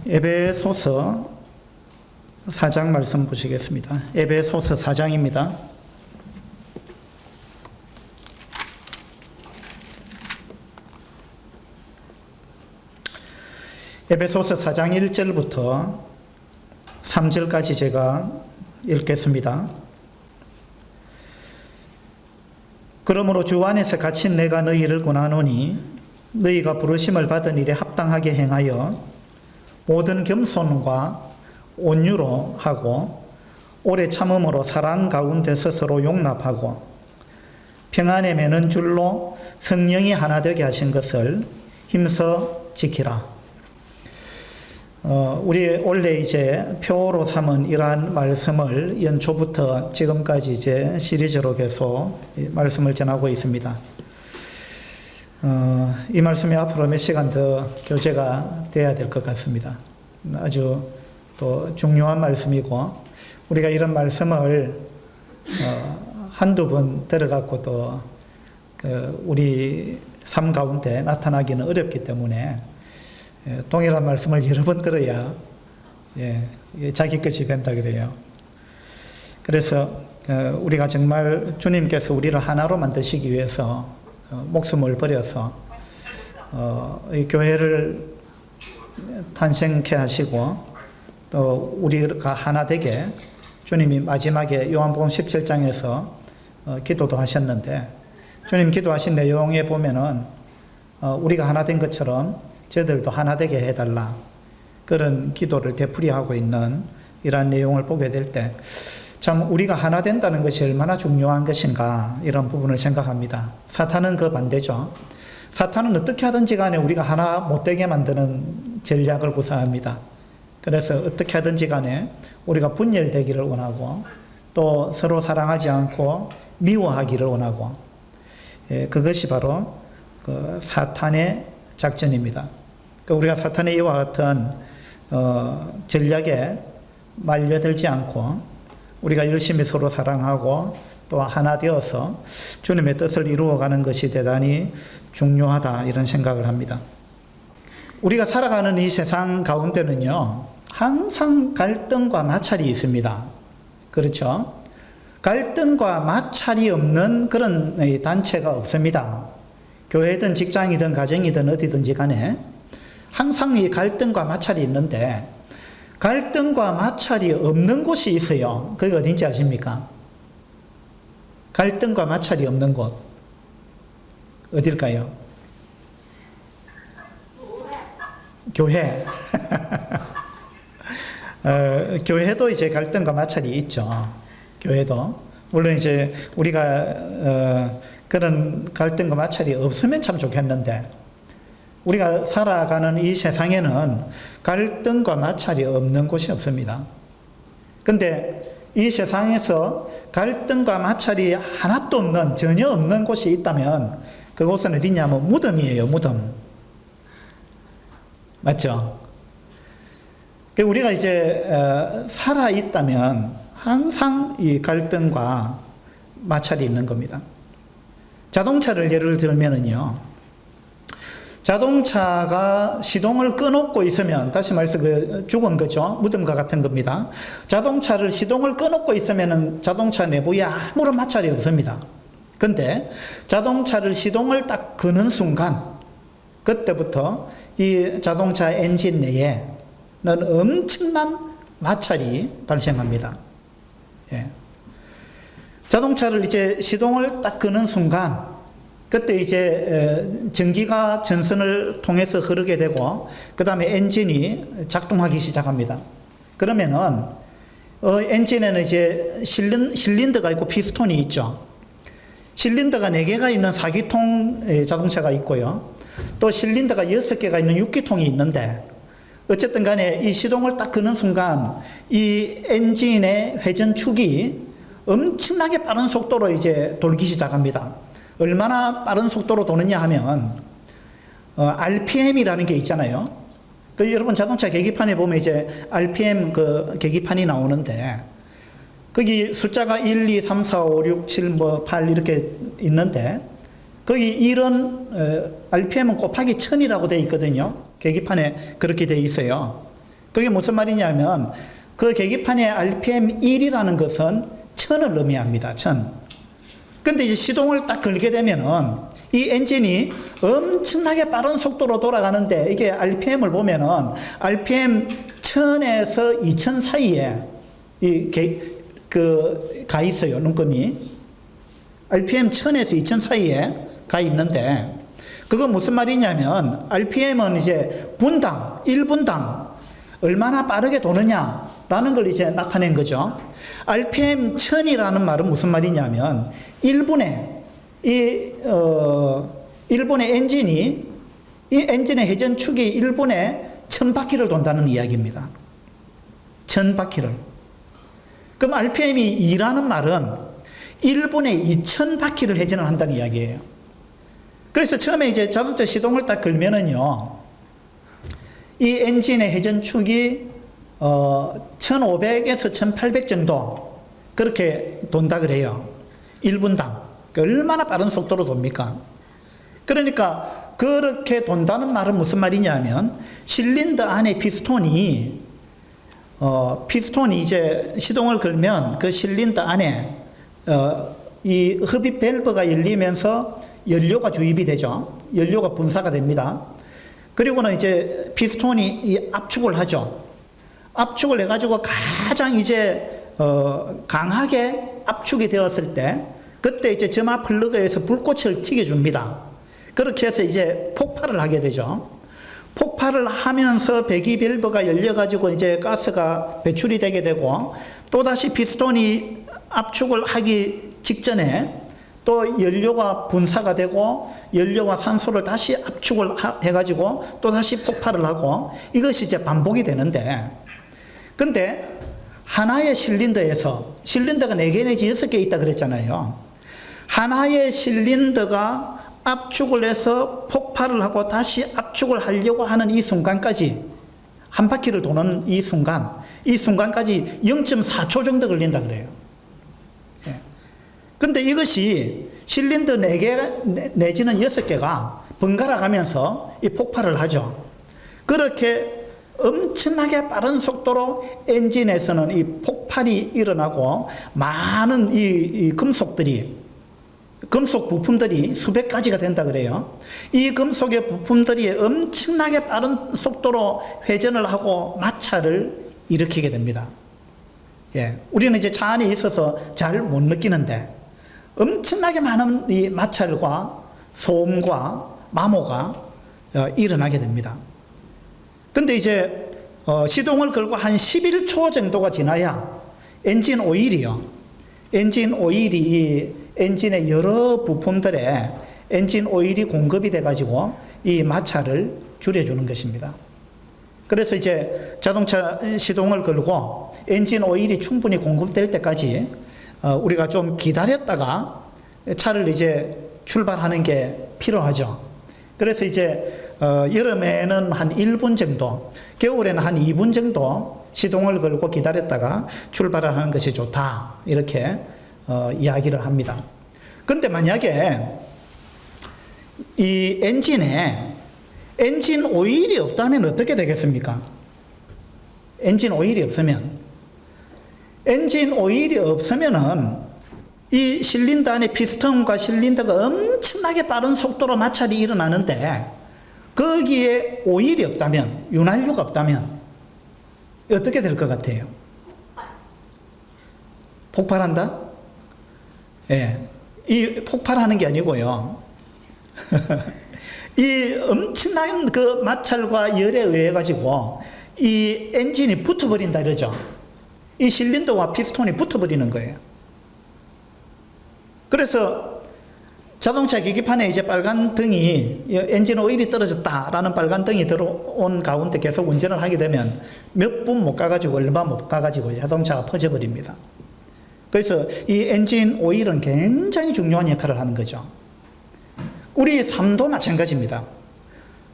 에베소서 4장 말씀 보시겠습니다. 에베소서 4장입니다. 에베소서 4장 1절부터 3절까지 제가 읽겠습니다. 그러므로 주 안에서 갇힌 내가 너희를 권하노니 너희가 부르심을 받은 일에 합당하게 행하여 모든 겸손과 온유로 하고 오래 참음으로 사랑 가운데서 서로 용납하고 평안에 매는 줄로 성령이 하나 되게 하신 것을 힘써 지키라. 우리 원래 이제 표로 삼은 이러한 말씀을 연초부터 지금까지 이제 시리즈로 계속 말씀을 전하고 있습니다. 이 말씀이 앞으로 몇 시간 더 교제가 돼야 될 것 같습니다. 아주 또 중요한 말씀이고, 우리가 이런 말씀을 한두 번 들어갖고 또 우리 삶 가운데 나타나기는 어렵기 때문에 동일한 말씀을 여러 번 들어야 자기 것이 된다 그래요. 그래서 우리가 정말 주님께서 우리를 하나로 만드시기 위해서 목숨을 버려서 이 교회를 탄생케 하시고 또 우리가 하나 되게 주님이 마지막에 요한복음 17장에서 기도도 하셨는데, 주님 기도하신 내용에 보면은 우리가 하나 된 것처럼 저들도 하나 되게 해달라, 그런 기도를 되풀이하고 있는 이러한 내용을 보게 될 때 참 우리가 하나 된다는 것이 얼마나 중요한 것인가, 이런 부분을 생각합니다. 사탄은 그 반대죠. 사탄은 어떻게 하든지 간에 우리가 하나 못되게 만드는 전략을 구사합니다. 그래서 어떻게 하든지 간에 우리가 분열되기를 원하고 또 서로 사랑하지 않고 미워하기를 원하고, 그것이 바로 그 사탄의 작전입니다. 우리가 사탄의 이와 같은 전략에 말려들지 않고 우리가 열심히 서로 사랑하고 또 하나 되어서 주님의 뜻을 이루어가는 것이 대단히 중요하다, 이런 생각을 합니다. 우리가 살아가는 이 세상 가운데는요, 항상 갈등과 마찰이 있습니다. 그렇죠? 갈등과 마찰이 없는 그런 단체가 없습니다. 교회든 직장이든 가정이든 어디든지 간에 항상 이 갈등과 마찰이 있는데, 갈등과 마찰이 없는 곳이 있어요. 그게 어딘지 아십니까? 갈등과 마찰이 없는 곳 어딜까요? 교회. 교회도 이제 갈등과 마찰이 있죠. 교회도 물론 이제 우리가 그런 갈등과 마찰이 없으면 참 좋겠는데, 우리가 살아가는 이 세상에는 갈등과 마찰이 없는 곳이 없습니다. 근데 이 세상에서 갈등과 마찰이 하나도 없는, 전혀 없는 곳이 있다면 그곳은 어디냐면 무덤이에요. 무덤. 맞죠? 우리가 이제 살아있다면 항상 이 갈등과 마찰이 있는 겁니다. 자동차를 예를 들면은요, 자동차가 시동을 꺼놓고 있으면, 다시 말해서 죽은 거죠. 무덤과 같은 겁니다. 자동차를 시동을 꺼놓고 있으면 자동차 내부에 아무런 마찰이 없습니다. 근데 자동차를 시동을 딱 거는 순간, 그때부터 이 자동차 엔진 내에는 엄청난 마찰이 발생합니다. 자동차를 이제 시동을 딱 거는 순간, 그때 이제 전기가 전선을 통해서 흐르게 되고 그 다음에 엔진이 작동하기 시작합니다. 그러면은 엔진에는 이제 실린더가 있고 피스톤이 있죠. 실린더가 4개가 있는 4기통 자동차가 있고요, 또 실린더가 6개가 있는 6기통이 있는데, 어쨌든 간에 이 시동을 딱 거는 순간 이 엔진의 회전축이 엄청나게 빠른 속도로 이제 돌기 시작합니다. 얼마나 빠른 속도로 도느냐 하면 RPM이라는 게 있잖아요. 여러분 자동차 계기판에 보면 이제 RPM 그 계기판이 나오는데, 거기 숫자가 1, 2, 3, 4, 5, 6, 7, 8 이렇게 있는데, 거기 이런 RPM은 곱하기 1000이라고 되어 있거든요. 계기판에 그렇게 되어 있어요. 그게 무슨 말이냐면 그 계기판의 RPM 1이라는 것은 1000을 의미합니다. 1000. 근데 이제 시동을 딱 걸게 되면은 이 엔진이 엄청나게 빠른 속도로 돌아가는데 이게 RPM을 보면은 RPM 1000에서 2000 사이에 가 있어요. 눈금이. RPM 1000에서 2000 사이에 가 있는데 그건 무슨 말이냐면 RPM은 이제 분당, 1분당 얼마나 빠르게 도느냐라는 걸 이제 나타낸 거죠. RPM 1000이라는 말은 무슨 말이냐면 1분에 엔진의 회전축이 1분에 1000바퀴를 돈다는 이야기입니다. 1000바퀴를. 그럼 RPM이 2라는 말은 1분에 2000바퀴를 회전을 한다는 이야기예요. 그래서 처음에 이제 자동차 시동을 딱 걸면은요, 이 엔진의 회전축이 1500에서 1800 정도 그렇게 돈다 그래요. 1분당. 얼마나 빠른 속도로 돕니까? 그러니까 그렇게 돈다는 말은 무슨 말이냐면 실린더 안에 피스톤이 이제 시동을 걸면 그 실린더 안에 이 흡입 밸브가 열리면서 연료가 주입이 되죠. 연료가 분사가 됩니다. 그리고는 이제 피스톤이 이 압축을 하죠. 압축을 해가지고 가장 이제 강하게 압축이 되었을 때 그때 이제 점화 플러그에서 불꽃을 튀겨줍니다. 그렇게 해서 이제 폭발을 하게 되죠. 폭발을 하면서 배기 밸브가 열려가지고 이제 가스가 배출이 되게 되고 또다시 피스톤이 압축을 하기 직전에 또 연료가 분사가 되고 연료와 산소를 다시 압축을 해가지고 또다시 폭발을 하고 이것이 이제 반복이 되는데 근데 하나의 실린더가 4개 내지 6개 있다 그랬잖아요. 하나의 실린더가 압축을 해서 폭발을 하고 다시 압축을 하려고 하는 이 순간까지 한 바퀴를 도는 이 순간까지 0.4초 정도 걸린다 그래요. 근데 이것이 실린더 4개 내지는 6개가 번갈아 가면서 이 폭발을 하죠. 그렇게 엄청나게 빠른 속도로 엔진에서는 이 폭발이 일어나고 많은 이 금속 부품들이 수백 가지가 된다 그래요. 이 금속의 부품들이 엄청나게 빠른 속도로 회전을 하고 마찰을 일으키게 됩니다. 우리는 이제 차 안에 있어서 잘 못 느끼는데 엄청나게 많은 이 마찰과 소음과 마모가 일어나게 됩니다. 근데 이제 시동을 걸고 한 11초 정도가 지나야 엔진 오일이 이 엔진의 여러 부품들에 엔진 오일이 공급이 돼가지고 이 마찰을 줄여주는 것입니다. 그래서 이제 자동차 시동을 걸고 엔진 오일이 충분히 공급될 때까지 우리가 좀 기다렸다가 차를 이제 출발하는 게 필요하죠. 그래서 이제 여름에는 한 1분 정도, 겨울에는 한 2분 정도 시동을 걸고 기다렸다가 출발을 하는 것이 좋다. 이렇게 이야기를 합니다. 근데 만약에 이 엔진에 엔진 오일이 없다면 어떻게 되겠습니까? 엔진 오일이 없으면은 이 실린더 안에 피스톤과 실린더가 엄청나게 빠른 속도로 마찰이 일어나는데 거기에 오일이 없다면, 윤활유가 없다면 어떻게 될 것 같아요? 폭발한다? 이 폭발하는 게 아니고요. 이 엄청난 그 마찰과 열에 의해 가지고 이 엔진이 붙어버린다 이러죠. 이 실린더와 피스톤이 붙어버리는 거예요. 그래서 자동차 계기판에 이제 빨간 등이 엔진 오일이 떨어졌다라는 빨간 등이 들어온 가운데 계속 운전을 하게 되면 몇 분 못 가가지고 얼마 못 가가지고 자동차가 퍼져버립니다. 그래서 이 엔진 오일은 굉장히 중요한 역할을 하는 거죠. 우리 삶도 마찬가지입니다.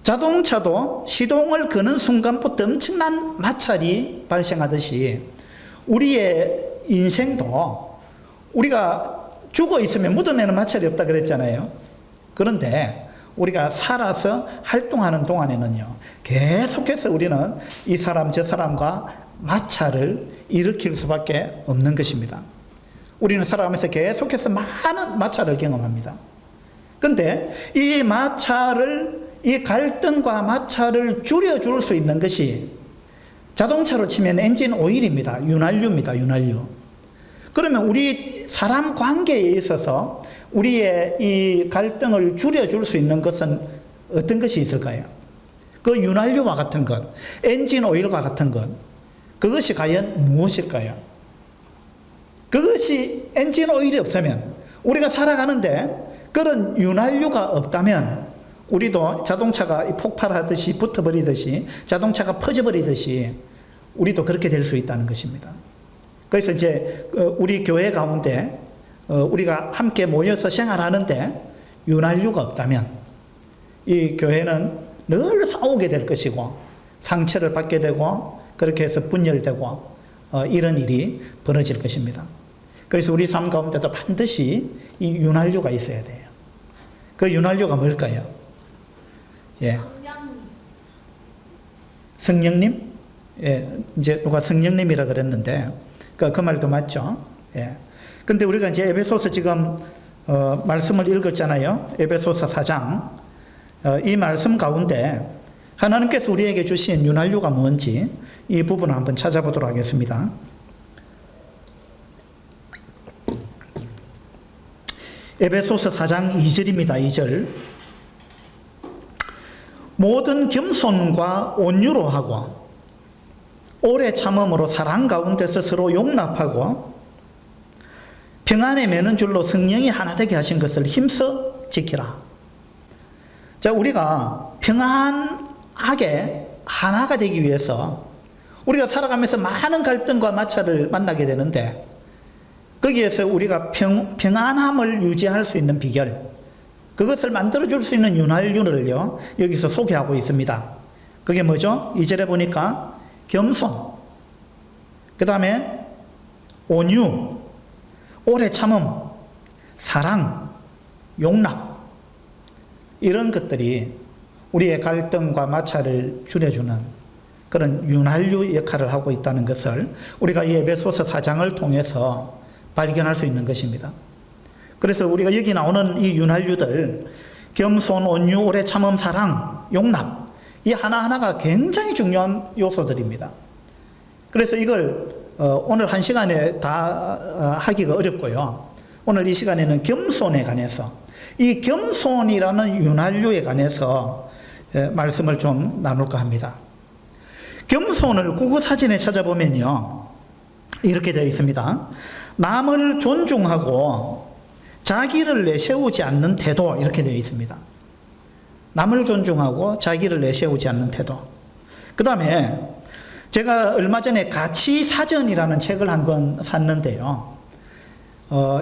자동차도 시동을 거는 순간부터 엄청난 마찰이 발생하듯이 우리의 인생도 우리가 죽어 있으면 무덤에는 마찰이 없다 그랬잖아요. 그런데 우리가 살아서 활동하는 동안에는요, 계속해서 우리는 이 사람 저 사람과 마찰을 일으킬 수밖에 없는 것입니다. 우리는 살아가면서 계속해서 많은 마찰을 경험합니다. 근데 이 마찰을, 이 갈등과 마찰을 줄여줄 수 있는 것이 자동차로 치면 엔진 오일입니다. 윤활유입니다. 윤활유. 그러면 우리 사람 관계에 있어서 우리의 이 갈등을 줄여줄 수 있는 것은 어떤 것이 있을까요? 그 윤활유와 같은 것, 엔진 오일과 같은 것, 그것이 과연 무엇일까요? 그것이 엔진 오일이 없으면, 우리가 살아가는데 그런 윤활유가 없다면 우리도 자동차가 폭발하듯이 붙어버리듯이, 자동차가 퍼져버리듯이 우리도 그렇게 될 수 있다는 것입니다. 그래서 이제 우리 교회 가운데 우리가 함께 모여서 생활하는데 윤활유가 없다면 이 교회는 늘 싸우게 될 것이고, 상처를 받게 되고, 그렇게 해서 분열되고 이런 일이 벌어질 것입니다. 그래서 우리 삶 가운데도 반드시 이 윤활유가 있어야 돼요. 그 윤활유가 뭘까요? 예. 성령님? 예. 이제 누가 성령님이라 그랬는데 그 말도 맞죠? 예. 근데 우리가 이제 에베소서 지금 말씀을 읽었잖아요. 에베소서 4장. 이 말씀 가운데 하나님께서 우리에게 주신 윤활유가 뭔지 이 부분을 한번 찾아보도록 하겠습니다. 에베소서 4장 2절입니다. 2절. 모든 겸손과 온유로 하고 오래 참음으로 사랑 가운데서 서로 용납하고 평안에 매는 줄로 성령이 하나 되게 하신 것을 힘써 지키라. 자, 우리가 평안하게 하나가 되기 위해서 우리가 살아가면서 많은 갈등과 마찰을 만나게 되는데, 거기에서 우리가 평안함을 유지할 수 있는 비결, 그것을 만들어줄 수 있는 윤활유를요 여기서 소개하고 있습니다. 그게 뭐죠? 2절에 보니까 겸손, 그 다음에 온유, 오래 참음, 사랑, 용납, 이런 것들이 우리의 갈등과 마찰을 줄여주는 그런 윤활유 역할을 하고 있다는 것을 우리가 이 에베소서 4장을 통해서 발견할 수 있는 것입니다. 그래서 우리가 여기 나오는 이 윤활유들, 겸손, 온유, 오래 참음, 사랑, 용납, 이 하나하나가 굉장히 중요한 요소들입니다. 그래서 이걸 오늘 한 시간에 다 하기가 어렵고요. 오늘 이 시간에는 겸손에 관해서, 이 겸손이라는 윤활유에 관해서 말씀을 좀 나눌까 합니다. 겸손을 국어사전에 찾아보면요 이렇게 되어 있습니다. 남을 존중하고 자기를 내세우지 않는 태도, 이렇게 되어 있습니다. 남을 존중하고 자기를 내세우지 않는 태도. 그 다음에 제가 얼마 전에 가치사전이라는 책을 한 권 샀는데요.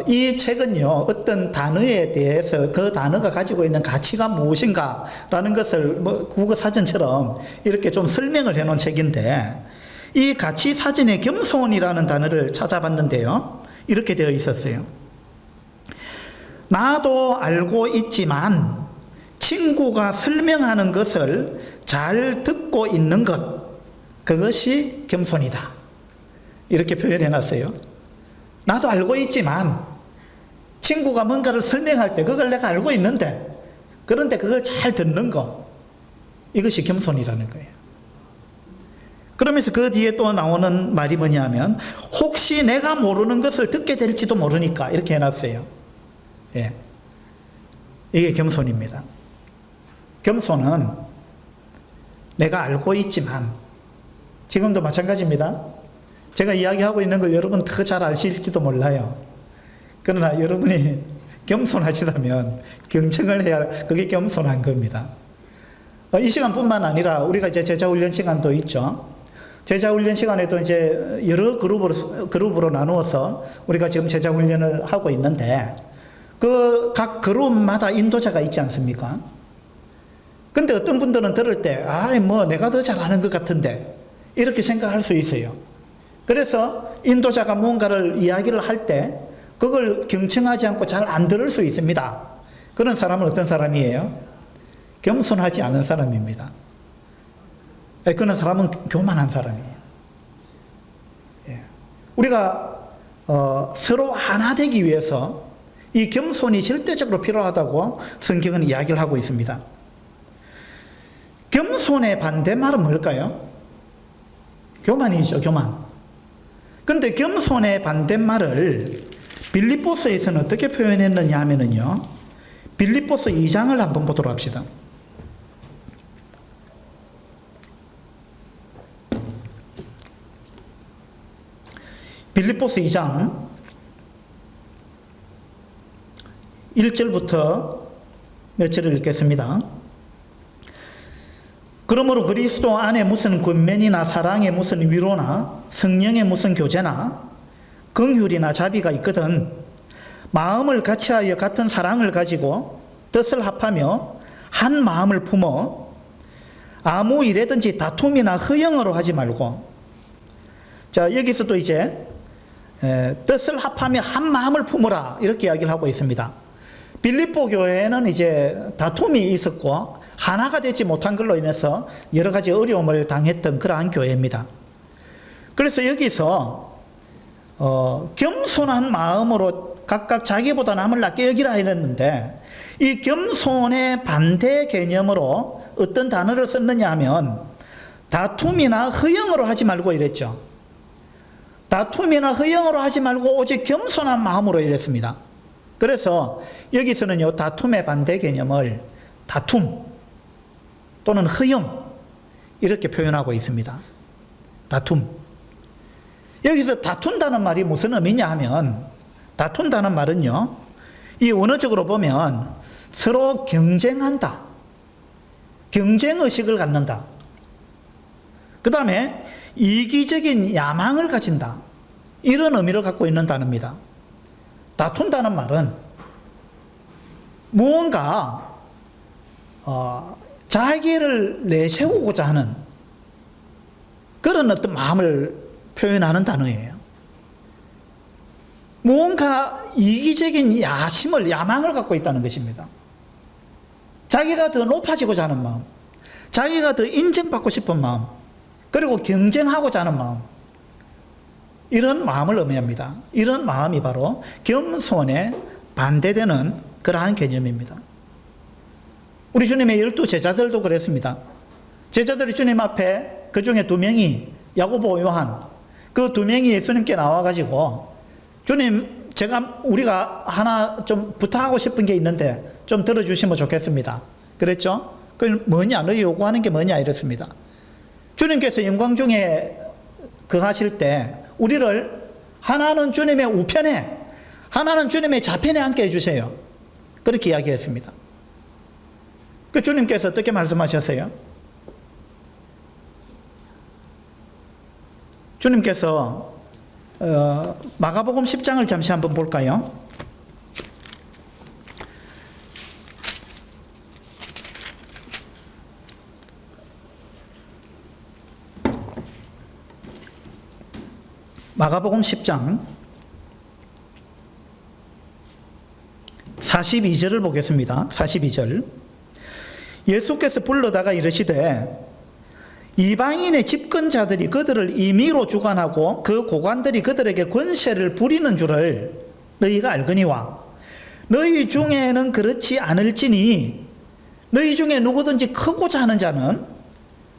이 책은요, 어떤 단어에 대해서 그 단어가 가지고 있는 가치가 무엇인가라는 것을 국어사전처럼 이렇게 좀 설명을 해 놓은 책인데, 이 가치사전에 겸손이라는 단어를 찾아봤는데요. 이렇게 되어 있었어요. 나도 알고 있지만 친구가 설명하는 것을 잘 듣고 있는 것, 그것이 겸손이다. 이렇게 표현해 놨어요. 나도 알고 있지만 친구가 뭔가를 설명할 때 그걸 내가 알고 있는데, 그런데 그걸 잘 듣는 것, 이것이 겸손이라는 거예요. 그러면서 그 뒤에 또 나오는 말이 뭐냐면, 혹시 내가 모르는 것을 듣게 될지도 모르니까, 이렇게 해놨어요. 예. 이게 겸손입니다. 겸손은 내가 알고 있지만, 지금도 마찬가지입니다. 제가 이야기하고 있는 걸 여러분 더 잘 아실지도 몰라요. 그러나 여러분이 겸손하시다면 경청을 해야, 그게 겸손한 겁니다. 이 시간뿐만 아니라 우리가 이제 제자훈련 시간도 있죠. 제자훈련 시간에도 이제 여러 그룹으로 나누어서 우리가 지금 제자훈련을 하고 있는데, 그 각 그룹마다 인도자가 있지 않습니까? 근데 어떤 분들은 들을 때, 내가 더 잘하는 것 같은데, 이렇게 생각할 수 있어요. 그래서 인도자가 무언가를 이야기를 할 때 그걸 경청하지 않고 잘 안 들을 수 있습니다. 그런 사람은 어떤 사람이에요? 겸손하지 않은 사람입니다. 그런 사람은 교만한 사람이에요. 예. 우리가 서로 하나 되기 위해서 이 겸손이 절대적으로 필요하다고 성경은 이야기를 하고 있습니다. 겸손의 반대말은 뭘까요? 교만이죠, 교만. 그런데 겸손의 반대말을 빌립보서에서는 어떻게 표현했느냐 하면은요, 빌립보서 2장을 한번 보도록 합시다. 빌립보서 2장 1절부터 몇 절을 읽겠습니다. 그러므로 그리스도 안에 무슨 권면이나 사랑의 무슨 위로나 성령의 무슨 교제나 긍휼이나 자비가 있거든 마음을 같이하여 같은 사랑을 가지고 뜻을 합하며 한 마음을 품어 아무 일에든지 다툼이나 허영으로 하지 말고, 자 여기서도 이제 뜻을 합하며 한 마음을 품어라 이렇게 이야기를 하고 있습니다. 빌립보 교회에는 이제 다툼이 있었고 하나가 되지 못한 걸로 인해서 여러 가지 어려움을 당했던 그러한 교회입니다. 그래서 여기서 겸손한 마음으로 각각 자기보다 남을 낮게 여기라 이랬는데, 이 겸손의 반대 개념으로 어떤 단어를 썼느냐 하면 다툼이나 허영으로 하지 말고 이랬죠. 다툼이나 허영으로 하지 말고 오직 겸손한 마음으로 이랬습니다. 그래서 여기서는요, 다툼의 반대 개념을 다툼 또는 허영 이렇게 표현하고 있습니다. 다툼. 여기서 다툰다는 말이 무슨 의미냐 하면, 다툰다는 말은요, 이 원어적으로 보면 서로 경쟁한다, 경쟁의식을 갖는다, 그 다음에 이기적인 야망을 가진다, 이런 의미를 갖고 있는 단어입니다. 다툰다는 말은 무언가 자기를 내세우고자 하는 그런 어떤 마음을 표현하는 단어예요. 무언가 이기적인 야망을 갖고 있다는 것입니다. 자기가 더 높아지고자 하는 마음, 자기가 더 인정받고 싶은 마음, 그리고 경쟁하고자 하는 마음, 이런 마음을 의미합니다. 이런 마음이 바로 겸손에 반대되는 그러한 개념입니다. 우리 주님의 12 제자들도 그랬습니다. 제자들이 주님 앞에 그 중에 2명이 야고보, 요한, 그 2명이 예수님께 나와가지고 주님, 우리가 하나 좀 부탁하고 싶은 게 있는데 좀 들어주시면 좋겠습니다. 그랬죠? 그 뭐냐, 너희 요구하는 게 뭐냐 이랬습니다. 주님께서 영광 중에 거하실 때 우리를 하나는 주님의 우편에, 하나는 주님의 좌편에 앉게 해주세요. 그렇게 이야기했습니다. 그 주님께서 어떻게 말씀하셨어요? 주님께서 마가복음 10장을 잠시 한번 볼까요? 마가복음 10장 42절을 보겠습니다. 42절. 예수께서 불러다가 이르시되 이방인의 집권자들이 그들을 임의로 주관하고 그 고관들이 그들에게 권세를 부리는 줄을 너희가 알거니와 너희 중에는 그렇지 않을지니 너희 중에 누구든지 크고자 하는 자는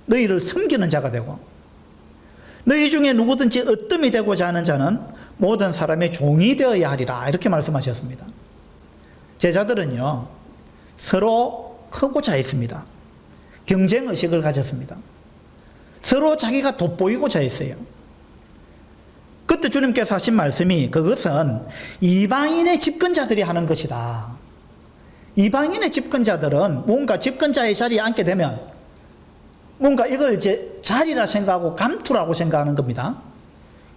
너희를 섬기는 자가 되고 너희 중에 누구든지 으뜸이 되고자 하는 자는 모든 사람의 종이 되어야 하리라, 이렇게 말씀하셨습니다. 제자들은요 서로 크고자 했습니다. 경쟁의식을 가졌습니다. 서로 자기가 돋보이고자 했어요. 그때 주님께서 하신 말씀이 그것은 이방인의 집권자들이 하는 것이다. 이방인의 집권자들은 뭔가 집권자의 자리에 앉게 되면 뭔가 이걸 이제 자리라 생각하고 감투라고 생각하는 겁니다.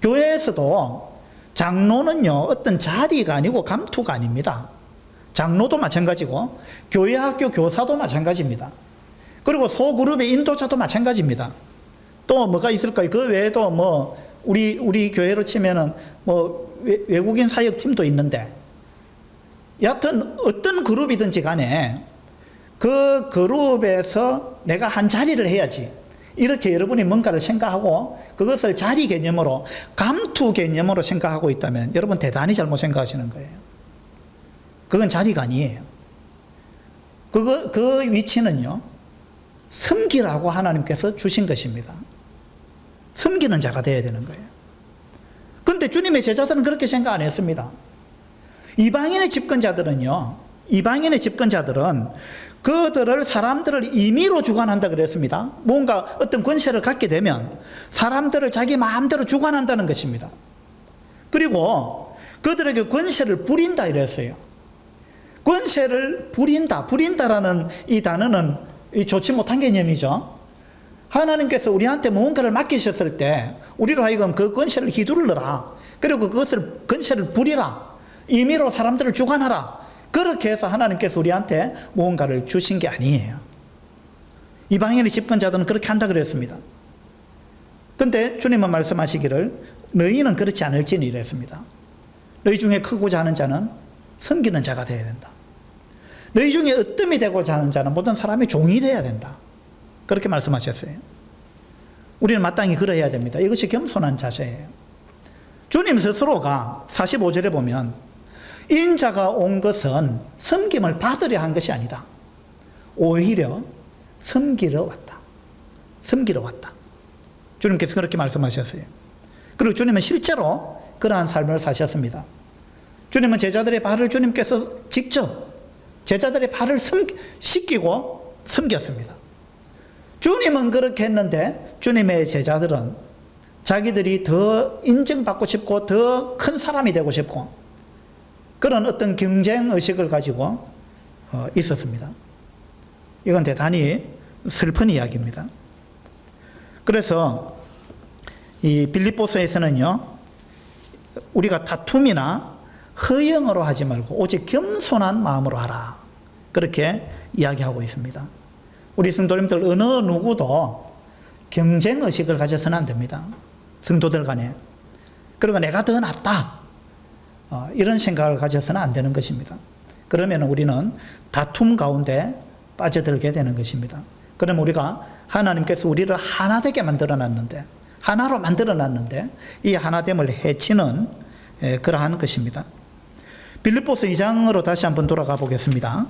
교회에서도 장로는요 어떤 자리가 아니고 감투가 아닙니다. 장로도 마찬가지고 교회 학교 교사도 마찬가지입니다. 그리고 소그룹의 인도자도 마찬가지입니다. 또 뭐가 있을까요? 그 외에도 뭐 우리 교회로 치면은 뭐 외국인 사역팀도 있는데, 여하튼 어떤 그룹이든지 간에 그 그룹에서 내가 한 자리를 해야지. 이렇게 여러분이 뭔가를 생각하고 그것을 자리 개념으로, 감투 개념으로 생각하고 있다면 여러분 대단히 잘못 생각하시는 거예요. 그건 자리가 아니에요. 그 위치는요, 섬기라고 하나님께서 주신 것입니다. 섬기는 자가 되어야 되는 거예요. 그런데 주님의 제자들은 그렇게 생각 안 했습니다. 이방인의 집권자들은 그들을 사람들을 임의로 주관한다 그랬습니다. 뭔가 어떤 권세를 갖게 되면 사람들을 자기 마음대로 주관한다는 것입니다. 그리고 그들에게 권세를 부린다 이랬어요. 권세를 부린다라는 이 단어는 좋지 못한 개념이죠. 하나님께서 우리한테 무언가를 맡기셨을 때 우리로 하여금 그 권세를 휘두르라. 그리고 그것을 권세를 부리라. 임의로 사람들을 주관하라. 그렇게 해서 하나님께서 우리한테 무언가를 주신 게 아니에요. 이방인의 집권자들은 그렇게 한다 그랬습니다. 그런데 주님은 말씀하시기를 너희는 그렇지 않을지니 이랬습니다. 너희 중에 크고자 하는 자는 섬기는 자가 되어야 된다. 너희 중에 으뜸이 되고자 하는 자는 모든 사람의 종이 되어야 된다. 그렇게 말씀하셨어요. 우리는 마땅히 그러해야 됩니다. 이것이 겸손한 자세예요. 주님 스스로가 45절에 보면 인자가 온 것은 섬김을 받으려 한 것이 아니다. 오히려 섬기러 왔다. 섬기러 왔다. 주님께서 그렇게 말씀하셨어요. 그리고 주님은 실제로 그러한 삶을 사셨습니다. 주님은 제자들의 발을 주님께서 직접 제자들의 발을 씻기고 섬겼습니다. 주님은 그렇게 했는데 주님의 제자들은 자기들이 더 인정받고 싶고 더 큰 사람이 되고 싶고 그런 어떤 경쟁의식을 가지고 있었습니다. 이건 대단히 슬픈 이야기입니다. 그래서 이 빌립보서에서는요, 우리가 다툼이나 허영으로 하지 말고 오직 겸손한 마음으로 하라. 그렇게 이야기하고 있습니다. 우리 성도님들 어느 누구도 경쟁의식을 가져서는 안 됩니다. 성도들 간에. 그리고 내가 더 낫다. 이런 생각을 가져서는 안 되는 것입니다. 그러면 우리는 다툼 가운데 빠져들게 되는 것입니다. 그러면 우리가 하나님께서 우리를 하나 되게 만들어놨는데, 하나로 만들어놨는데 이 하나됨을 해치는 그러한 것입니다. 빌립보서 2장으로 다시 한번 돌아가 보겠습니다.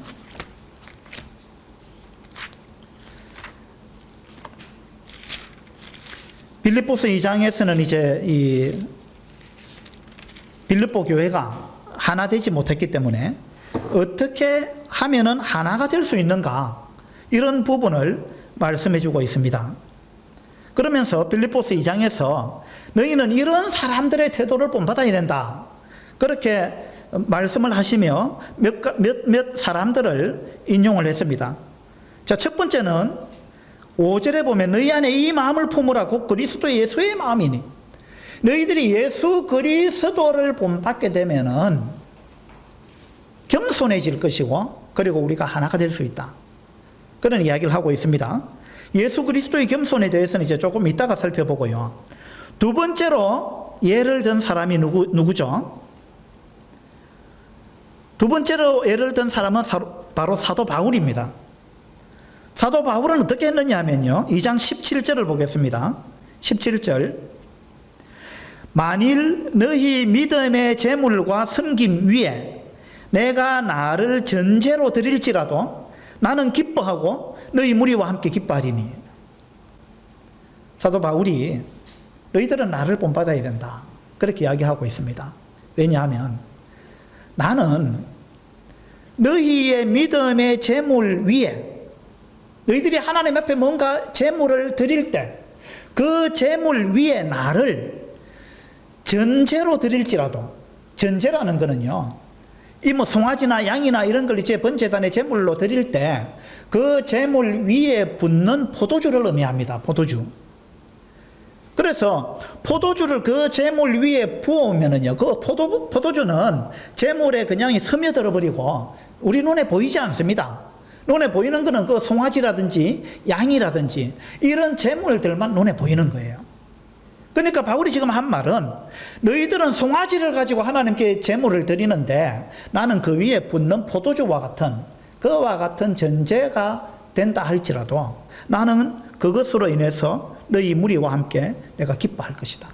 빌립보서 2장에서는 이제 이 빌립보 교회가 하나 되지 못했기 때문에 어떻게 하면은 하나가 될 수 있는가, 이런 부분을 말씀해 주고 있습니다. 그러면서 빌립보서 2장에서 너희는 이런 사람들의 태도를 본받아야 된다. 그렇게 말씀을 하시며 몇 사람들을 인용을 했습니다. 자, 첫 번째는 5절에 보면 너희 안에 이 마음을 품으라 곧 그리스도 예수의 마음이니, 너희들이 예수 그리스도를 본받게 되면은 겸손해질 것이고 그리고 우리가 하나가 될 수 있다. 그런 이야기를 하고 있습니다. 예수 그리스도의 겸손에 대해서는 이제 조금 이따가 살펴보고요. 두 번째로 예를 든 사람이 누구죠? 두 번째로 예를 든 사람은 바로 사도 바울입니다. 사도 바울은 어떻게 했느냐 하면요, 2장 17절을 보겠습니다. 17절. 만일 너희 믿음의 재물과 섬김 위에 내가 나를 전제로 드릴지라도 나는 기뻐하고 너희 무리와 함께 기뻐하리니. 사도 바울이 너희들은 나를 본받아야 된다. 그렇게 이야기하고 있습니다. 왜냐하면 나는 너희의 믿음의 재물 위에, 너희들이 하나님 앞에 뭔가 재물을 드릴 때 그 재물 위에 나를 전제로 드릴지라도, 전제라는 거는요, 이 뭐 송아지나 양이나 이런 걸 이제 번제단의 제물로 드릴 때 그 제물 위에 붓는 포도주를 의미합니다. 포도주. 그래서 포도주를 그 제물 위에 부으면은요, 그 포도주는 제물에 그냥 스며들어 버리고 우리 눈에 보이지 않습니다. 눈에 보이는 거는 그 송아지라든지 양이라든지 이런 제물들만 눈에 보이는 거예요. 그러니까 바울이 지금 한 말은 너희들은 송아지를 가지고 하나님께 제물을 드리는데 나는 그 위에 붓는 포도주와 같은 그와 같은 전제가 된다 할지라도 나는 그것으로 인해서 너희 무리와 함께 내가 기뻐할 것이다.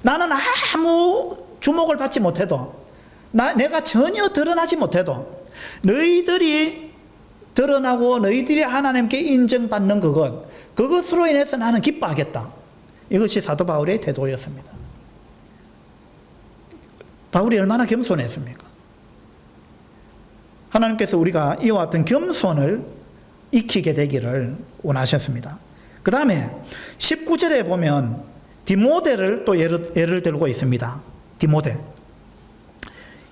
나는 아무 주목을 받지 못해도 내가 전혀 드러나지 못해도 너희들이 드러나고 너희들이 하나님께 인정받는 그것으로 인해서 나는 기뻐하겠다. 이것이 사도 바울의 태도였습니다. 바울이 얼마나 겸손했습니까? 하나님께서 우리가 이와 같은 겸손을 익히게 되기를 원하셨습니다. 그 다음에 19절에 보면 디모데를 또 예를 들고 있습니다. 디모데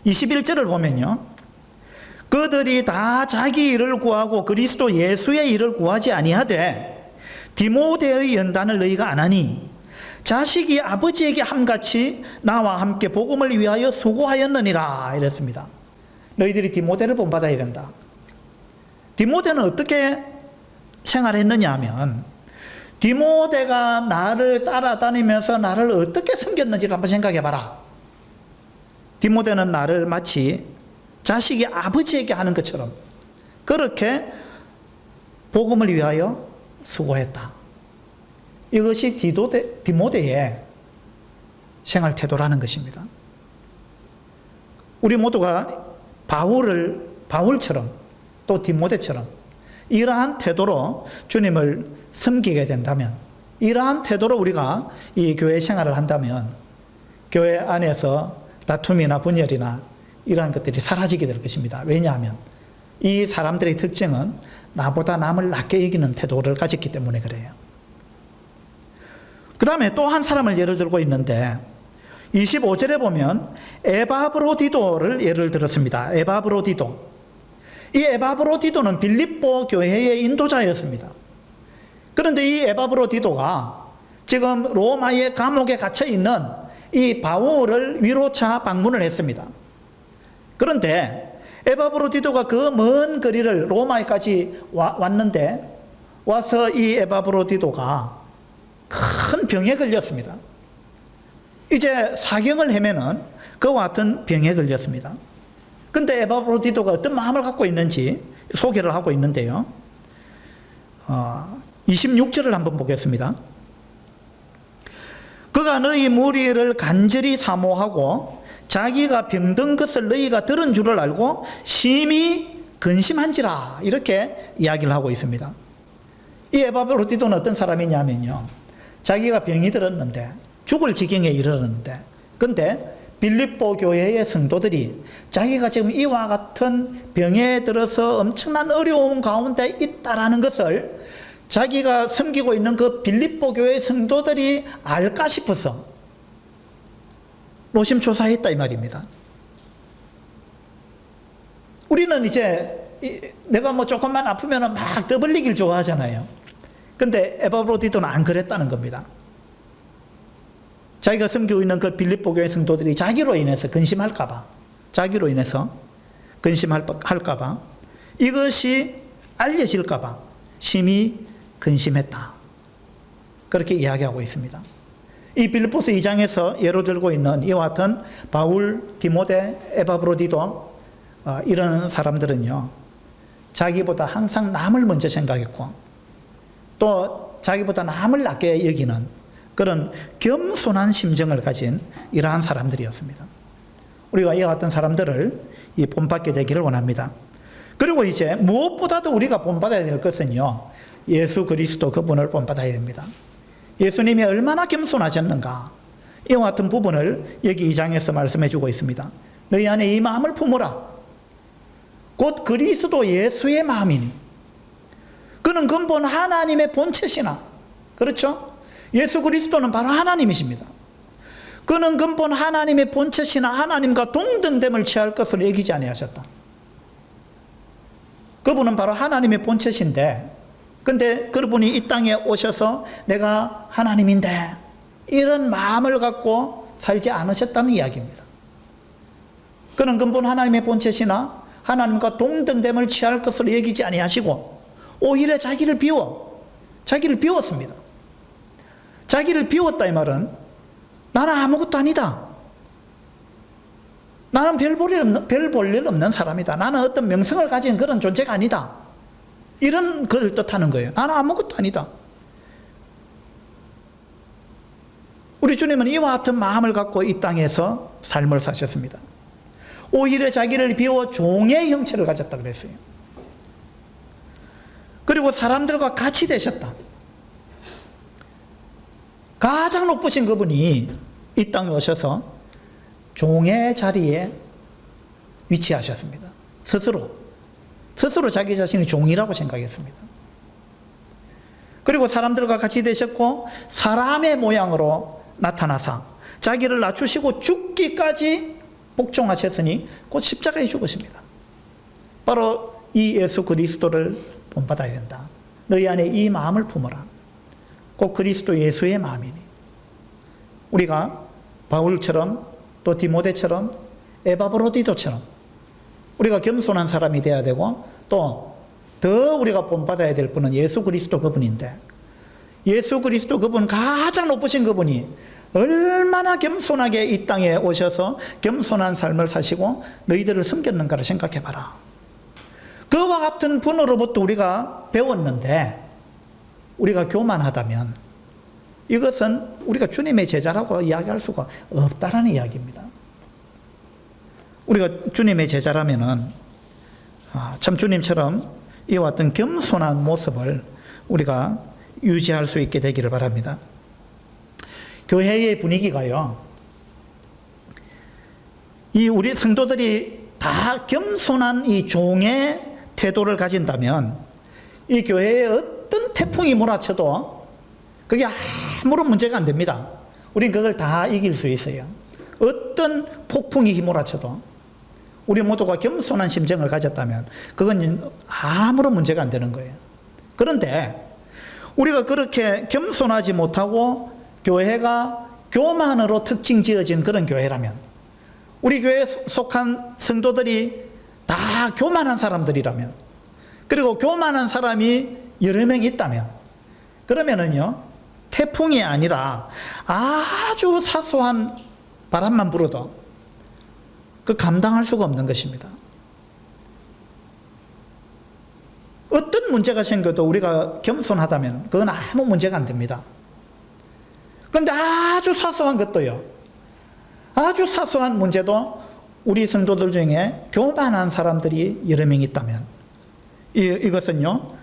21절을 보면요, 그들이 다 자기 일을 구하고 그리스도 예수의 일을 구하지 아니하되 디모데의 연단을 너희가 안 하니 자식이 아버지에게 함같이 나와 함께 복음을 위하여 수고하였느니라 이랬습니다. 너희들이 디모데를 본받아야 된다. 디모데는 어떻게 생활했느냐 하면 디모데가 나를 따라다니면서 나를 어떻게 섬겼는지를 한번 생각해 봐라. 디모데는 나를 마치 자식이 아버지에게 하는 것처럼 그렇게 복음을 위하여 수고했다. 이것이 디모데의 생활 태도라는 것입니다. 우리 모두가 바울처럼 또 디모데처럼 이러한 태도로 주님을 섬기게 된다면, 이러한 태도로 우리가 이 교회 생활을 한다면 교회 안에서 다툼이나 분열이나 이러한 것들이 사라지게 될 것입니다. 왜냐하면 이 사람들의 특징은 나보다 남을 낮게 여기는 태도를 가졌기 때문에 그래요. 그 다음에 또 한 사람을 예를 들고 있는데 25절에 보면 에바브로디도를 예를 들었습니다. 에바브로디도. 이 에바브로디도는 빌립보 교회의 인도자였습니다. 그런데 이 에바브로디도가 지금 로마의 감옥에 갇혀 있는 이 바울을 위로차 방문을 했습니다. 그런데 에바브로디도가 그 먼 거리를 로마에까지 왔는데 와서 이 에바브로디도가 큰 병에 걸렸습니다. 이제 사경을 헤매는 그와 같은 병에 걸렸습니다. 근데 에바브로디도가 어떤 마음을 갖고 있는지 소개를 하고 있는데요. 26절을 한번 보겠습니다. 그가 너희 무리를 간절히 사모하고 자기가 병든 것을 너희가 들은 줄을 알고 심히 근심한지라 이렇게 이야기를 하고 있습니다. 이 에바브로디도는 어떤 사람이냐면요, 자기가 병이 들었는데 죽을 지경에 이르렀는데 근데 빌립보 교회의 성도들이 자기가 지금 이와 같은 병에 들어서 엄청난 어려움 가운데 있다라는 것을 자기가 섬기고 있는 그 빌립보 교회 성도들이 알까 싶어서 노심초사했다 이 말입니다. 우리는 이제 내가 뭐 조금만 아프면 막 떠벌리길 좋아하잖아요. 근데 에바브로디도는 안 그랬다는 겁니다. 자기가 섬기고 있는 그 빌립보 교회 성도들이 자기로 인해서 근심할까봐, 자기로 인해서 근심할까봐, 이것이 알려질까봐 심히 근심했다. 그렇게 이야기하고 있습니다. 이 빌립보서 2장에서 예로 들고 있는 이와 같은 바울, 디모데, 에바브로디도 이런 사람들은요, 자기보다 항상 남을 먼저 생각했고 또 자기보다 남을 낮게 여기는 그런 겸손한 심정을 가진 이러한 사람들이었습니다. 우리가 이와 같은 사람들을 본받게 되기를 원합니다. 그리고 이제 무엇보다도 우리가 본받아야 될 것은요, 예수 그리스도 그분을 본받아야 됩니다. 예수님이 얼마나 겸손하셨는가, 이와 같은 부분을 여기 2장에서 말씀해 주고 있습니다. 너희 안에 이 마음을 품으라. 곧 그리스도 예수의 마음이니 그는 근본 하나님의 본체시나, 그렇죠? 예수 그리스도는 바로 하나님이십니다. 그는 근본 하나님의 본체시나 하나님과 동등됨을 취할 것을 여기지 아니하셨다. 그분은 바로 하나님의 본체신데 근데 그분이 이 땅에 오셔서 내가 하나님인데 이런 마음을 갖고 살지 않으셨다는 이야기입니다. 그는 근본 하나님의 본체시나 하나님과 동등됨을 취할 것을 여기지 아니하시고 오히려 자기를 비웠습니다. 자기를 비웠다 이 말은 나는 아무것도 아니다. 나는 별 볼 일 없는 사람이다. 나는 어떤 명성을 가진 그런 존재가 아니다. 이런 것을 뜻하는 거예요. 나는 아무것도 아니다. 우리 주님은 이와 같은 마음을 갖고 이 땅에서 삶을 사셨습니다. 오히려 자기를 비워 종의 형체를 가졌다 그랬어요. 그리고 사람들과 같이 되셨다. 가장 높으신 그분이 이 땅에 오셔서 종의 자리에 위치하셨습니다. 스스로 자기 자신이 종이라고 생각했습니다. 그리고 사람들과 같이 되셨고 사람의 모양으로 나타나사 자기를 낮추시고 죽기까지 복종하셨으니 곧 십자가에 죽으십니다. 바로 이 예수 그리스도를 본받아야 된다. 너희 안에 이 마음을 품어라. 꼭 그리스도 예수의 마음이니. 우리가 바울처럼 또 디모데처럼 에바브로디도처럼 우리가 겸손한 사람이 되어야 되고 또 더 우리가 본받아야 될 분은 예수 그리스도 그분인데 예수 그리스도 그분 가장 높으신 그분이 얼마나 겸손하게 이 땅에 오셔서 겸손한 삶을 사시고 너희들을 섬겼는가를 생각해 봐라. 그와 같은 분으로부터 우리가 배웠는데 우리가 교만하다면 이것은 우리가 주님의 제자라고 이야기할 수가 없다라는 이야기입니다. 우리가 주님의 제자라면은 참 주님처럼 이와 같은 겸손한 모습을 우리가 유지할 수 있게 되기를 바랍니다. 교회의 분위기가요, 이 우리 성도들이 다 겸손한 이 종의 태도를 가진다면 이 교회에 어떤 태풍이 몰아쳐도 그게 아무런 문제가 안 됩니다. 우린 그걸 다 이길 수 있어요. 어떤 폭풍이 휘몰아쳐도 우리 모두가 겸손한 심정을 가졌다면 그건 아무런 문제가 안 되는 거예요. 그런데 우리가 그렇게 겸손하지 못하고 교회가 교만으로 특징 지어진 그런 교회라면 우리 교회에 속한 성도들이 다 교만한 사람들이라면 그리고 교만한 사람이 여러 명 있다면 그러면은요 태풍이 아니라 아주 사소한 바람만 불어도 그 감당할 수가 없는 것입니다. 어떤 문제가 생겨도 우리가 겸손하다면 그건 아무 문제가 안 됩니다. 그런데 아주 사소한 것도요, 아주 사소한 문제도 우리 성도들 중에 교만한 사람들이 여러 명 있다면 이것은요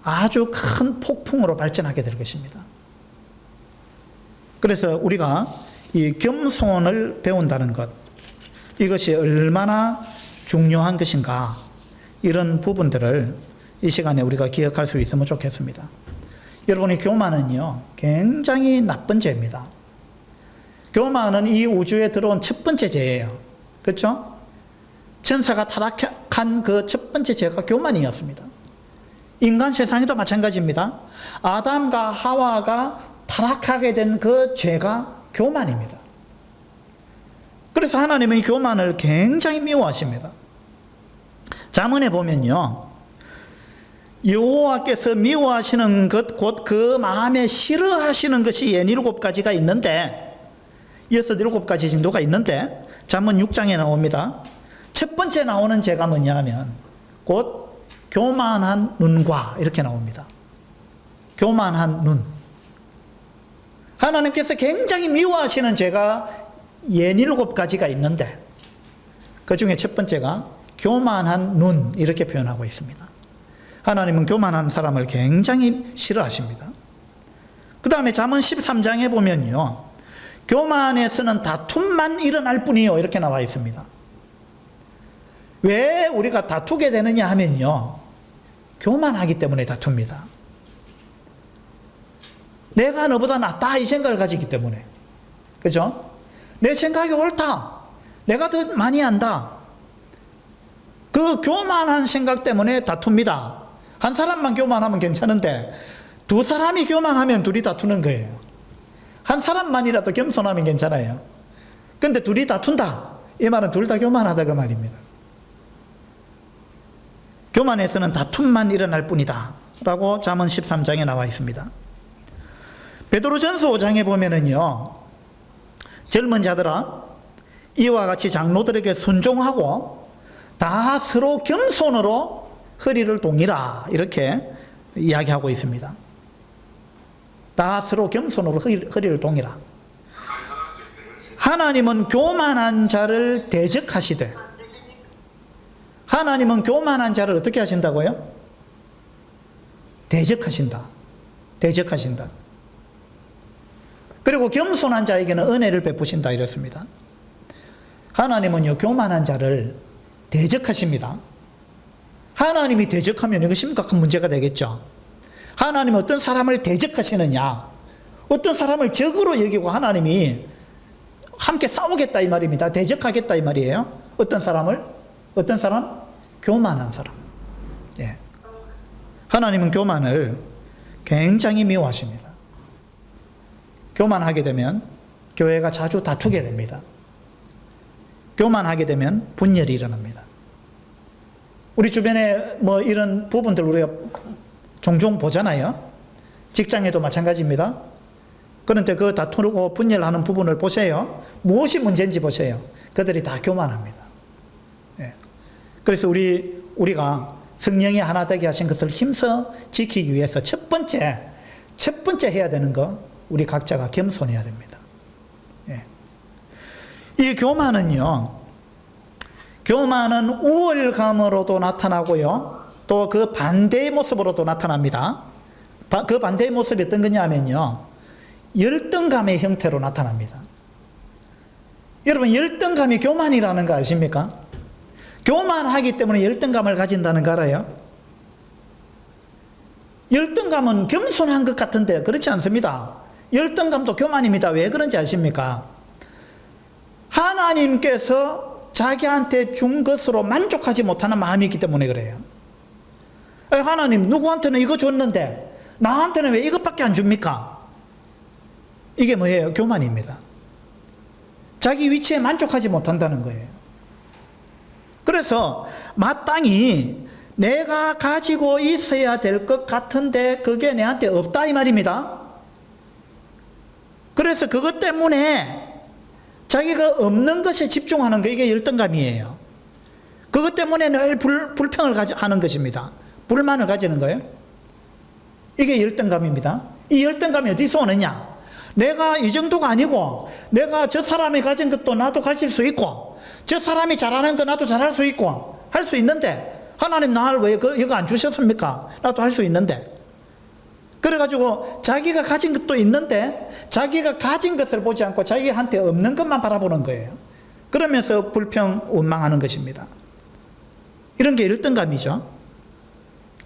아주 큰 폭풍으로 발전하게 될 것입니다. 그래서 우리가 이 겸손을 배운다는 것, 이것이 얼마나 중요한 것인가, 이런 부분들을 이 시간에 우리가 기억할 수 있으면 좋겠습니다. 여러분이 교만은요 굉장히 나쁜 죄입니다. 교만은 이 우주에 들어온 첫 번째 죄예요. 그렇죠? 천사가 타락한 그 첫 번째 죄가 교만이었습니다. 인간 세상에도 마찬가지입니다. 아담과 하와가 타락하게 된 그 죄가 교만입니다. 그래서 하나님은 이 교만을 굉장히 미워하십니다. 잠언에 보면요, 여호와께서 미워하시는 것 곧 그 마음에 싫어하시는 것이 67가지가 있는데 67가지 정도가 있는데 잠언 6장에 나옵니다. 첫 번째 나오는 죄가 뭐냐 하면 곧 교만한 눈과 이렇게 나옵니다. 교만한 눈. 하나님께서 굉장히 미워하시는 죄가 67가지가 있는데 그 중에 첫 번째가 교만한 눈, 이렇게 표현하고 있습니다. 하나님은 교만한 사람을 굉장히 싫어하십니다. 그 다음에 잠언 13장에 보면요, 교만에서는 다툼만 일어날 뿐이요, 이렇게 나와 있습니다. 왜 우리가 다투게 되느냐 하면요, 교만하기 때문에 다툽니다. 내가 너보다 낫다 이 생각을 가지기 때문에. 그죠? 내 생각이 옳다, 내가 더 많이 안다, 그 교만한 생각 때문에 다툽니다. 한 사람만 교만하면 괜찮은데 두 사람이 교만하면 둘이 다투는 거예요. 한 사람만이라도 겸손하면 괜찮아요. 근데 둘이 다툰다, 이 말은 둘 다 교만하다 그 말입니다. 교만에서는 다툼만 일어날 뿐이다 라고 잠언 13장에 나와 있습니다. 베드로전서 5장에 보면은요, 젊은 자들아 이와 같이 장로들에게 순종하고 다 서로 겸손으로 허리를 동이라 이렇게 이야기하고 있습니다. 다 서로 겸손으로 허리를 동이라. 하나님은 교만한 자를 대적하시되, 하나님은 교만한 자를 어떻게 하신다고요? 대적하신다. 대적하신다. 그리고 겸손한 자에게는 은혜를 베푸신다 이랬습니다. 하나님은요, 교만한 자를 대적하십니다. 하나님이 대적하면 이거 심각한 문제가 되겠죠. 하나님은 어떤 사람을 대적하시느냐, 어떤 사람을 적으로 여기고 하나님이 함께 싸우겠다 이 말입니다. 대적하겠다 이 말이에요. 어떤 사람을? 어떤 사람? 교만한 사람. 예. 하나님은 교만을 굉장히 미워하십니다. 교만하게 되면 교회가 자주 다투게 됩니다. 교만하게 되면 분열이 일어납니다. 우리 주변에 뭐 이런 부분들 우리가 종종 보잖아요. 직장에도 마찬가지입니다. 그런데 그 다투고 분열하는 부분을 보세요. 무엇이 문제인지 보세요. 그들이 다 교만합니다. 예. 그래서 우리가 성령이 하나 되게 하신 것을 힘써 지키기 위해서 첫 번째 해야 되는 거, 우리 각자가 겸손해야 됩니다. 예. 이 교만은 우월감으로도 나타나고요. 또 그 반대의 모습으로도 나타납니다. 그 반대의 모습이 어떤 거냐면요, 열등감의 형태로 나타납니다. 여러분, 열등감이 교만이라는 거 아십니까? 교만하기 때문에 열등감을 가진다는 거 알아요? 열등감은 겸손한 것 같은데 그렇지 않습니다. 열등감도 교만입니다. 왜 그런지 아십니까? 하나님께서 자기한테 준 것으로 만족하지 못하는 마음이 있기 때문에 그래요. 하나님, 누구한테는 이거 줬는데 나한테는 왜 이것밖에 안 줍니까? 이게 뭐예요? 교만입니다. 자기 위치에 만족하지 못한다는 거예요. 그래서 마땅히 내가 가지고 있어야 될 것 같은데 그게 내한테 없다 이 말입니다. 그래서 그것 때문에 자기가 없는 것에 집중하는 거, 이게 열등감이에요. 그것 때문에 늘 불평을 하는 것입니다. 불만을 가지는 거예요. 이게 열등감입니다. 이 열등감이 어디서 오느냐? 내가 이 정도가 아니고 내가 저 사람이 가진 것도 나도 가질 수 있고 저 사람이 잘하는 거 나도 잘할 수 있고 할 수 있는데 하나님 나를 왜 이거 안 주셨습니까? 나도 할 수 있는데. 그래가지고 자기가 가진 것도 있는데 자기가 가진 것을 보지 않고 자기한테 없는 것만 바라보는 거예요. 그러면서 불평, 원망하는 것입니다. 이런 게 열등감이죠.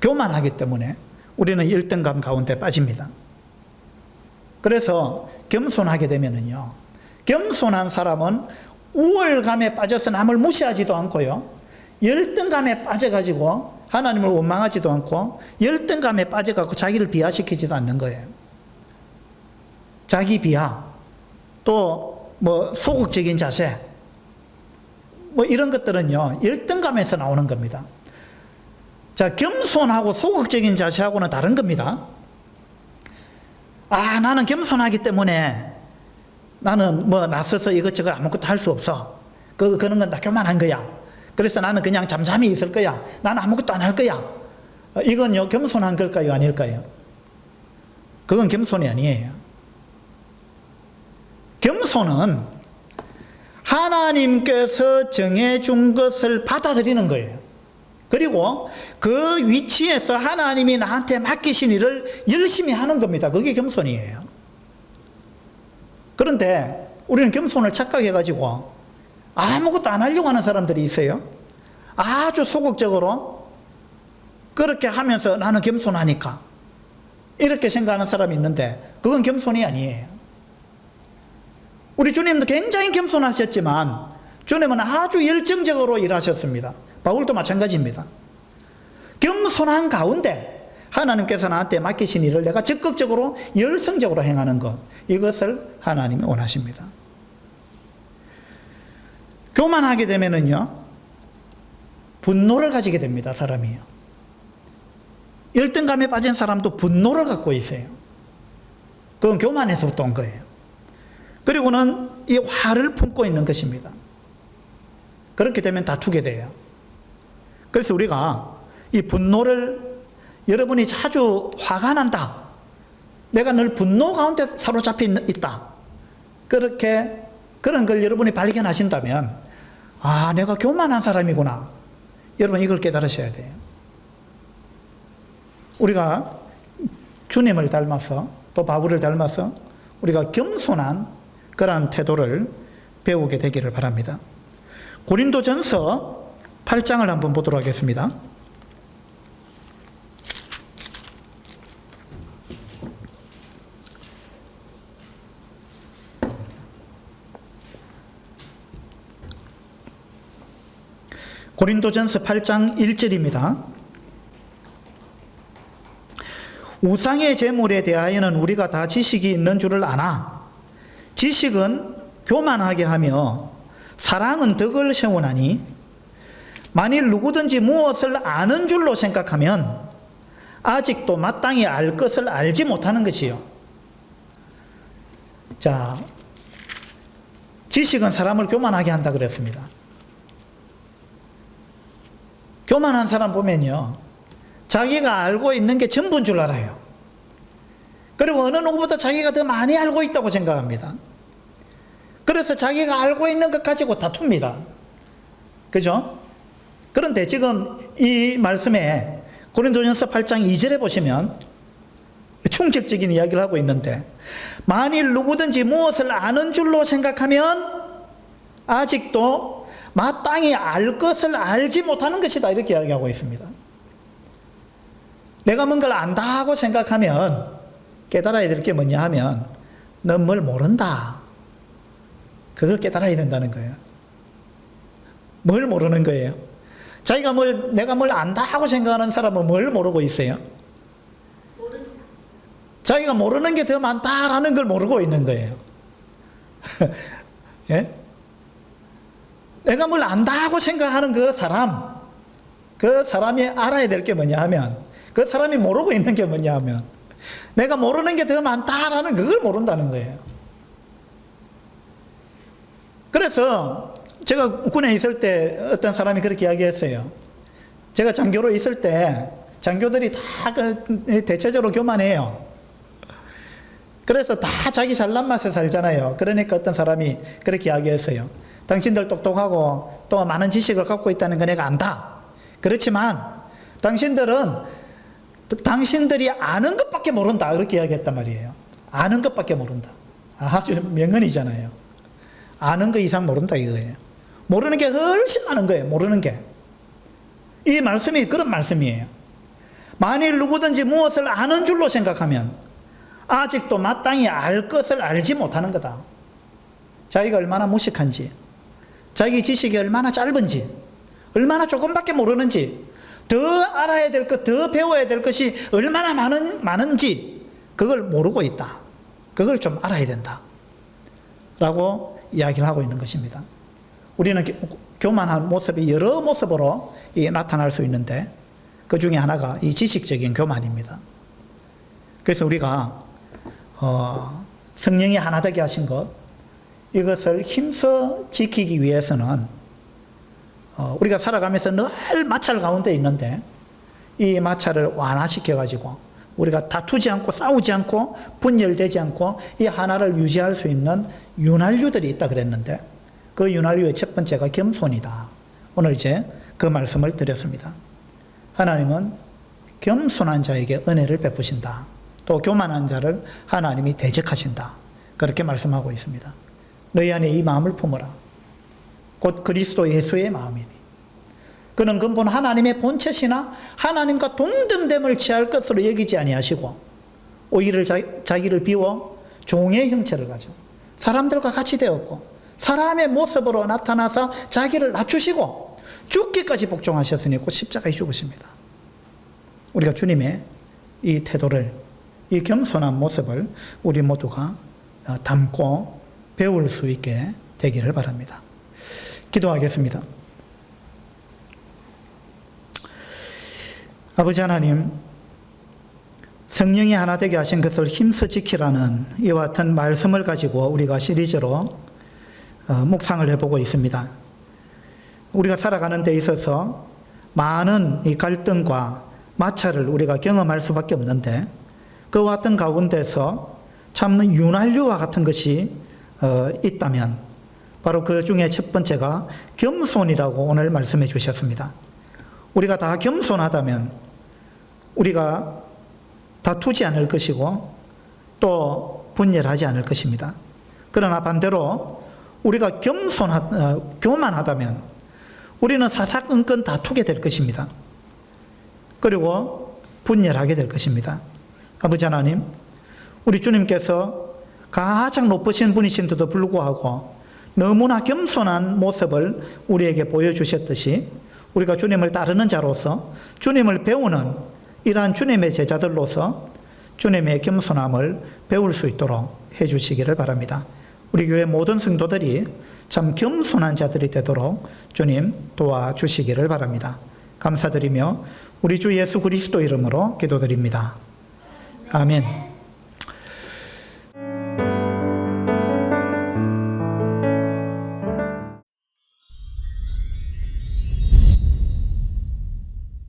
교만하기 때문에 우리는 열등감 가운데 빠집니다. 그래서 겸손하게 되면은요, 겸손한 사람은 우월감에 빠져서 남을 무시하지도 않고요, 열등감에 빠져가지고 하나님을 원망하지도 않고 열등감에 빠져가지고 자기를 비하시키지도 않는 거예요. 자기 비하, 또 뭐 소극적인 자세, 뭐 이런 것들은요 열등감에서 나오는 겁니다. 자, 겸손하고 소극적인 자세하고는 다른 겁니다. 나는 겸손하기 때문에 나는 뭐 나서서 이것저것 아무것도 할 수 없어. 그런 건 다 교만한 거야. 그래서 나는 그냥 잠잠히 있을 거야. 나는 아무것도 안 할 거야. 이건요, 겸손한 걸까요? 아닐까요? 그건 겸손이 아니에요. 겸손은 하나님께서 정해준 것을 받아들이는 거예요. 그리고 그 위치에서 하나님이 나한테 맡기신 일을 열심히 하는 겁니다. 그게 겸손이에요. 그런데 우리는 겸손을 착각해가지고 아무것도 안 하려고 하는 사람들이 있어요. 아주 소극적으로 그렇게 하면서 나는 겸손하니까 이렇게 생각하는 사람이 있는데 그건 겸손이 아니에요. 우리 주님도 굉장히 겸손하셨지만 주님은 아주 열정적으로 일하셨습니다. 바울도 마찬가지입니다. 겸손한 가운데 하나님께서 나한테 맡기신 일을 내가 적극적으로 열성적으로 행하는 것, 이것을 하나님이 원하십니다. 교만하게 되면은요, 분노를 가지게 됩니다, 사람이요. 열등감에 빠진 사람도 분노를 갖고 있어요. 그건 교만에서부터 온 거예요. 그리고는 이 화를 품고 있는 것입니다. 그렇게 되면 다투게 돼요. 그래서 우리가 이 분노를, 여러분이 자주 화가 난다, 내가 늘 분노 가운데 사로잡혀 있다, 그런 걸 여러분이 발견하신다면, 아, 내가 교만한 사람이구나, 여러분 이걸 깨달으셔야 돼요. 우리가 주님을 닮아서, 또 바울을 닮아서 우리가 겸손한 그러한 태도를 배우게 되기를 바랍니다. 고린도전서 8장을 한번 보도록 하겠습니다. 고린도전서 8장 1절입니다. 우상의 제물에 대하여는 우리가 다 지식이 있는 줄을 아나 지식은 교만하게 하며 사랑은 덕을 세우나니 만일 누구든지 무엇을 아는 줄로 생각하면 아직도 마땅히 알 것을 알지 못하는 것이요. 자, 지식은 사람을 교만하게 한다 그랬습니다. 교만한 사람 보면요, 자기가 알고 있는 게 전부인 줄 알아요. 그리고 어느 누구보다 자기가 더 많이 알고 있다고 생각합니다. 그래서 자기가 알고 있는 것 가지고 다툽니다. 그죠? 그런데 지금 이 말씀에 고린도전서 8장 2절에 보시면 충격적인 이야기를 하고 있는데, 만일 누구든지 무엇을 아는 줄로 생각하면 아직도 마땅히 알 것을 알지 못하는 것이다, 이렇게 이야기하고 있습니다. 내가 뭔가를 안다 하고 생각하면 깨달아야 될 게 뭐냐 하면, 넌 뭘 모른다, 그걸 깨달아야 된다는 거예요. 뭘 모르는 거예요? 내가 뭘 안다 하고 생각하는 사람은 뭘 모르고 있어요? 모른다. 자기가 모르는 게 더 많다라는 걸 모르고 있는 거예요. 예? 내가 뭘 안다 하고 생각하는 그 사람이 알아야 될 게 뭐냐 하면, 그 사람이 모르고 있는 게 뭐냐 하면, 내가 모르는 게 더 많다라는 그걸 모른다는 거예요. 그래서 제가 군에 있을 때 어떤 사람이 그렇게 이야기했어요. 제가 장교로 있을 때 장교들이 다 대체적으로 교만해요. 그래서 다 자기 잘난 맛에 살잖아요. 그러니까 어떤 사람이 그렇게 이야기했어요. 당신들 똑똑하고 또 많은 지식을 갖고 있다는 거 내가 안다. 그렇지만 당신들이 아는 것밖에 모른다, 그렇게 이야기했단 말이에요. 아는 것밖에 모른다. 아주 명언이잖아요. 아는 거 이상 모른다 이거예요. 모르는 게 훨씬 많은 거예요. 모르는 게. 이 말씀이 그런 말씀이에요. 만일 누구든지 무엇을 아는 줄로 생각하면 아직도 마땅히 알 것을 알지 못하는 거다. 자기가 얼마나 무식한지, 자기 지식이 얼마나 짧은지, 얼마나 조금밖에 모르는지, 더 알아야 될 것, 더 배워야 될 것이 얼마나 많은지 그걸 모르고 있다. 그걸 좀 알아야 된다, 라고 이야기를 하고 있는 것입니다. 우리는 교만한 모습이 여러 모습으로 나타날 수 있는데, 그 중에 하나가 이 지식적인 교만입니다. 그래서 우리가 성령이 하나 되게 하신 것, 이것을 힘써 지키기 위해서는 우리가 살아가면서 늘 마찰 가운데 있는데, 이 마찰을 완화시켜가지고 우리가 다투지 않고 싸우지 않고 분열되지 않고 이 하나를 유지할 수 있는 윤활유들이 있다 그랬는데, 그 윤활유의 첫 번째가 겸손이다. 오늘 이제 그 말씀을 드렸습니다. 하나님은 겸손한 자에게 은혜를 베푸신다. 또 교만한 자를 하나님이 대적하신다. 그렇게 말씀하고 있습니다. 너희 안에 이 마음을 품어라. 곧 그리스도 예수의 마음이니. 그는 근본 하나님의 본체시나 하나님과 동등됨을 취할 것으로 여기지 아니하시고 오히려 자기를 비워 종의 형체를 가져 사람들과 같이 되었고 사람의 모습으로 나타나서 자기를 낮추시고 죽기까지 복종하셨으니 곧 십자가에 죽으십니다. 우리가 주님의 이 태도를, 이 겸손한 모습을 우리 모두가 담고 배울 수 있게 되기를 바랍니다. 기도하겠습니다. 아버지 하나님, 성령이 하나 되게 하신 것을 힘써 지키라는 이와 같은 말씀을 가지고 우리가 시리즈로 묵상을 해보고 있습니다. 우리가 살아가는 데 있어서 많은 이 갈등과 마찰을 우리가 경험할 수밖에 없는데, 그와 같은 가운데서 참 윤활유와 같은 것이 있다면 바로 그 중에 첫 번째가 겸손이라고 오늘 말씀해 주셨습니다. 우리가 다 겸손하다면 우리가 다투지 않을 것이고 또 분열하지 않을 것입니다. 그러나 반대로 우리가 교만하다면 우리는 사사건건 다투게 될 것입니다. 그리고 분열하게 될 것입니다. 아버지 하나님, 우리 주님께서 가장 높으신 분이신데도 불구하고 너무나 겸손한 모습을 우리에게 보여주셨듯이 우리가 주님을 따르는 자로서 주님을 배우는 이러한 주님의 제자들로서 주님의 겸손함을 배울 수 있도록 해주시기를 바랍니다. 우리 교회 모든 성도들이 참 겸손한 자들이 되도록 주님 도와주시기를 바랍니다. 감사드리며 우리 주 예수 그리스도 이름으로 기도드립니다. 아멘.